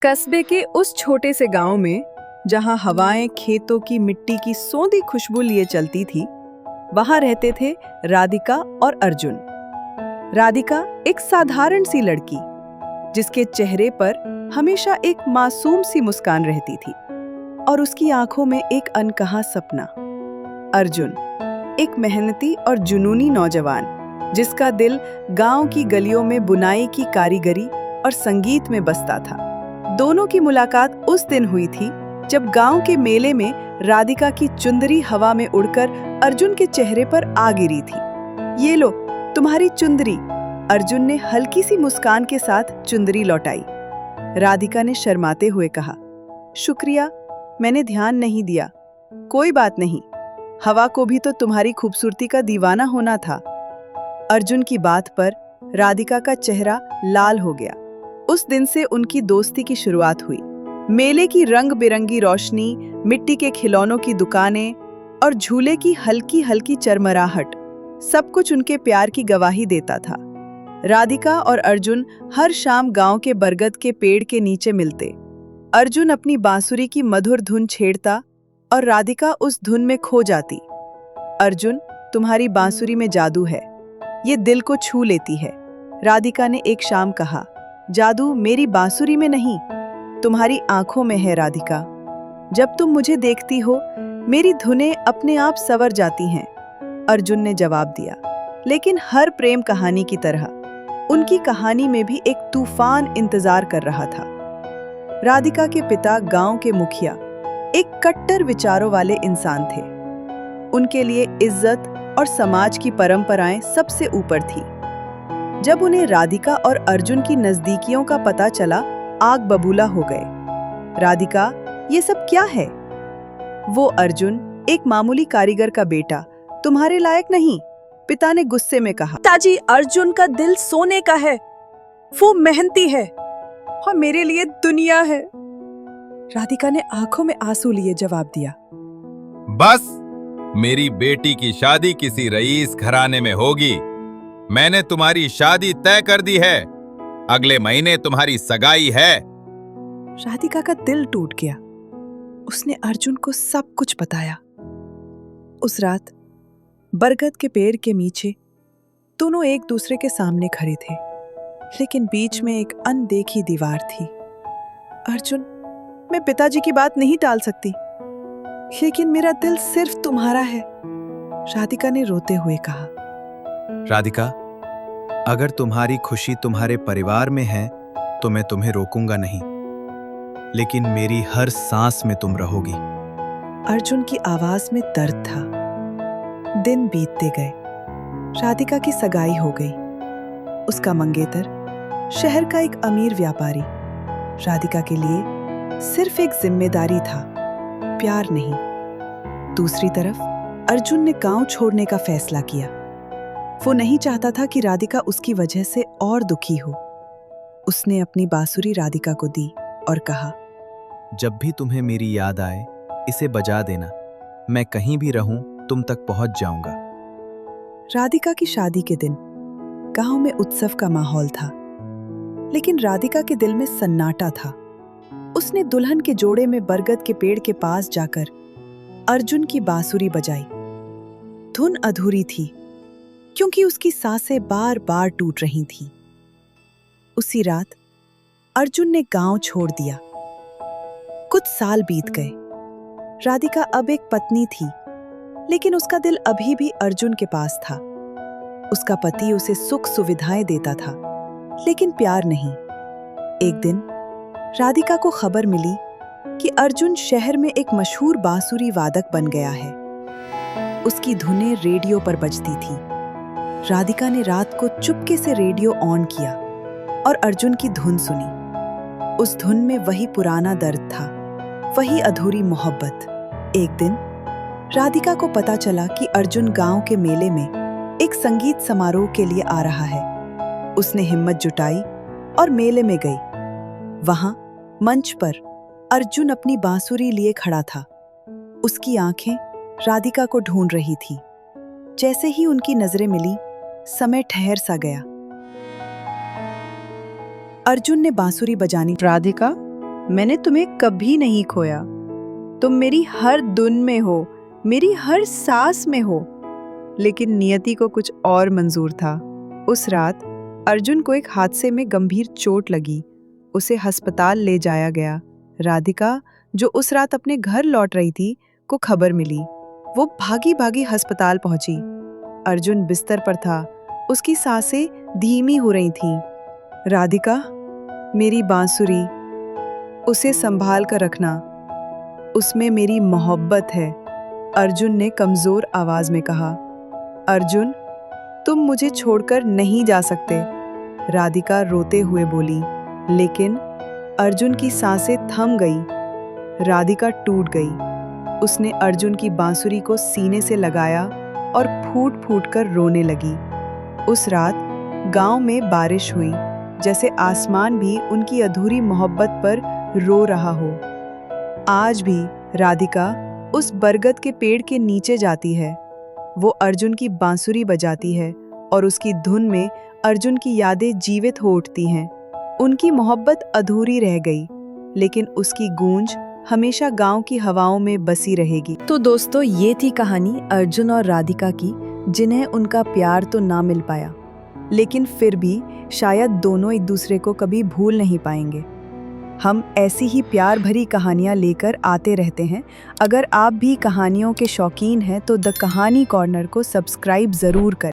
कस्बे के उस छोटे से गांव में जहां हवाएं खेतों की मिट्टी की सौंधी खुशबू लिए चलती थी, वहां रहते थे राधिका और अर्जुन। राधिका एक साधारण सी लड़की जिसके चेहरे पर हमेशा एक मासूम सी मुस्कान रहती थी और उसकी आंखों में एक अनकहा सपना। अर्जुन एक मेहनती और जुनूनी नौजवान जिसका दिल गांव की गलियों में बुनाई की कारीगरी और संगीत में बसता था। दोनों की मुलाकात उस दिन हुई थी जब गांव के मेले में राधिका की चुंदरी हवा में उड़कर अर्जुन के चेहरे पर आ गिरी थी। ये लो तुम्हारी चुंदरी, अर्जुन ने हल्की सी मुस्कान के साथ चुंदरी लौटाई। राधिका ने शर्माते हुए कहा, शुक्रिया, मैंने ध्यान नहीं दिया। कोई बात नहीं, हवा को भी तो तुम्हारी खूबसूरती का दीवाना होना था। अर्जुन की बात पर राधिका का चेहरा लाल हो गया। उस दिन से उनकी दोस्ती की शुरुआत हुई। मेले की रंग बिरंगी रोशनी, मिट्टी के खिलौनों की दुकानें और झूले की हल्की हल्की चरमराहट, सब कुछ उनके प्यार की गवाही देता था। राधिका और अर्जुन हर शाम गांव के बरगद के पेड़ के नीचे मिलते। अर्जुन अपनी बांसुरी की मधुर धुन छेड़ता और राधिका उस धुन में खो जाती। अर्जुन, तुम्हारी बांसुरी में जादू है, ये दिल को छू लेती है, राधिका ने एक शाम कहा। जादू मेरी बांसुरी में नहीं, तुम्हारी आंखों में है राधिका। जब तुम मुझे देखती हो, मेरी धुनें अपने आप संवर जाती हैं, अर्जुन ने जवाब दिया। लेकिन हर प्रेम कहानी की तरह उनकी कहानी में भी एक तूफान इंतजार कर रहा था। राधिका के पिता गांव के मुखिया एक कट्टर विचारों वाले इंसान थे। उनके लिए इज्जत और समाज की परंपराएं सबसे ऊपर थी। जब उन्हें राधिका और अर्जुन की नजदीकियों का पता चला, आग बबूला हो गए। राधिका, ये सब क्या है? वो अर्जुन, एक मामूली कारीगर का बेटा, तुम्हारे लायक नहीं, पिता ने गुस्से में कहा। पिताजी, अर्जुन का दिल सोने का है, वो मेहनती है और मेरे लिए दुनिया है, राधिका ने आंखों में आंसू लिए जवाब दिया। बस, मेरी बेटी की शादी किसी रईस घराने में होगी। मैंने तुम्हारी शादी तय कर दी है, अगले महीने तुम्हारी सगाई है। राधिका का दिल टूट गया। उसने अर्जुन को सब कुछ बताया। उस रात बरगद के पेड़ के नीचे दोनों एक दूसरे के सामने खड़े थे, लेकिन बीच में एक अनदेखी दीवार थी। अर्जुन, मैं पिताजी की बात नहीं टाल सकती, लेकिन मेरा दिल सिर्फ तुम्हारा है, राधिका ने रोते हुए कहा। राधिका, अगर तुम्हारी खुशी तुम्हारे परिवार में है तो मैं तुम्हें रोकूंगा नहीं, लेकिन मेरी हर सांस में तुम रहोगी। अर्जुन की आवाज में दर्द था। दिन बीतते गए। राधिका की सगाई हो गई। उसका मंगेतर शहर का एक अमीर व्यापारी। राधिका के लिए सिर्फ एक जिम्मेदारी था, प्यार नहीं। दूसरी तरफ अर्जुन ने गांव छोड़ने का फैसला किया। वो नहीं चाहता था कि राधिका उसकी वजह से और दुखी हो। उसने अपनी बांसुरी राधिका को दी और कहा, जब भी तुम्हें मेरी याद आए, इसे बजा देना। मैं कहीं भी रहूं, तुम तक पहुंच जाऊंगा। राधिका की शादी के दिन गांव में उत्सव का माहौल था, लेकिन राधिका के दिल में सन्नाटा था। उसने दुल्हन के जोड़े में बरगद के पेड़ के पास जाकर अर्जुन की बांसुरी बजाई। धुन अधूरी थी क्योंकि उसकी सांसें बार बार टूट रही थीं। उसी रात अर्जुन ने गांव छोड़ दिया। कुछ साल बीत गए। राधिका अब एक पत्नी थी, लेकिन उसका दिल अभी भी अर्जुन के पास था। उसका पति उसे सुख सुविधाएं देता था, लेकिन प्यार नहीं। एक दिन राधिका को खबर मिली कि अर्जुन शहर में एक मशहूर बांसुरी वादक बन गया है। उसकी धुनें रेडियो पर बजती थी। राधिका ने रात को चुपके से रेडियो ऑन किया और अर्जुन की धुन सुनी। उस धुन में वही पुराना दर्द था, वही अधूरी मोहब्बत। एक दिन राधिका को पता चला कि अर्जुन गांव के मेले में एक संगीत समारोह के लिए आ रहा है। उसने हिम्मत जुटाई और मेले में गई। वहां मंच पर अर्जुन अपनी बांसुरी लिए खड़ा था। उसकी आंखें राधिका को ढूंढ रही थी। जैसे ही उनकी नजरें मिली, समय ठहर सा गया। अर्जुन ने बांसुरी बजानी। राधिका, मैंने तुम्हें कभी नहीं खोया। तुम मेरी हर धुन में हो, मेरी हर सांस में हो। लेकिन नियति को कुछ और मंजूर था। उस रात अर्जुन को एक हादसे में गंभीर चोट लगी। उसे अस्पताल ले जाया गया। राधिका, जो उस रात अपने घर लौट रही थी, को खबर मिली। वो भागी भागी अस्पताल पहुंची। अर्जुन बिस्तर पर था। उसकी सांसें धीमी हो रही थीं। राधिका, मेरी बांसुरी, उसे संभाल कर रखना, उसमें मेरी मोहब्बत है, अर्जुन ने कमजोर आवाज में कहा। अर्जुन, तुम मुझे छोड़कर नहीं जा सकते, राधिका रोते हुए बोली। लेकिन अर्जुन की सांसें थम गई। राधिका टूट गई। उसने अर्जुन की बांसुरी को सीने से लगाया और फूट फूट कर रोने लगी। उस रात गांव में बारिश हुई, जैसे आसमान भी उनकी अधूरी मोहब्बत पर रो रहा हो। आज भी राधिका उस बरगद के पेड़ के नीचे जाती है। वो अर्जुन की बांसुरी बजाती है और उसकी धुन में अर्जुन की यादें जीवित हो उठती हैं। उनकी मोहब्बत अधूरी रह गई, लेकिन उसकी गूंज हमेशा गांव की हवाओं में बसी रहेगी। तो दोस्तों, ये थी कहानी अर्जुन और राधिका की, जिन्हें उनका प्यार तो ना मिल पाया, लेकिन फिर भी शायद दोनों एक दूसरे को कभी भूल नहीं पाएंगे। हम ऐसी ही प्यार भरी कहानियाँ लेकर आते रहते हैं। अगर आप भी कहानियों के शौकीन हैं तो द कहानी कॉर्नर को सब्सक्राइब ज़रूर करें।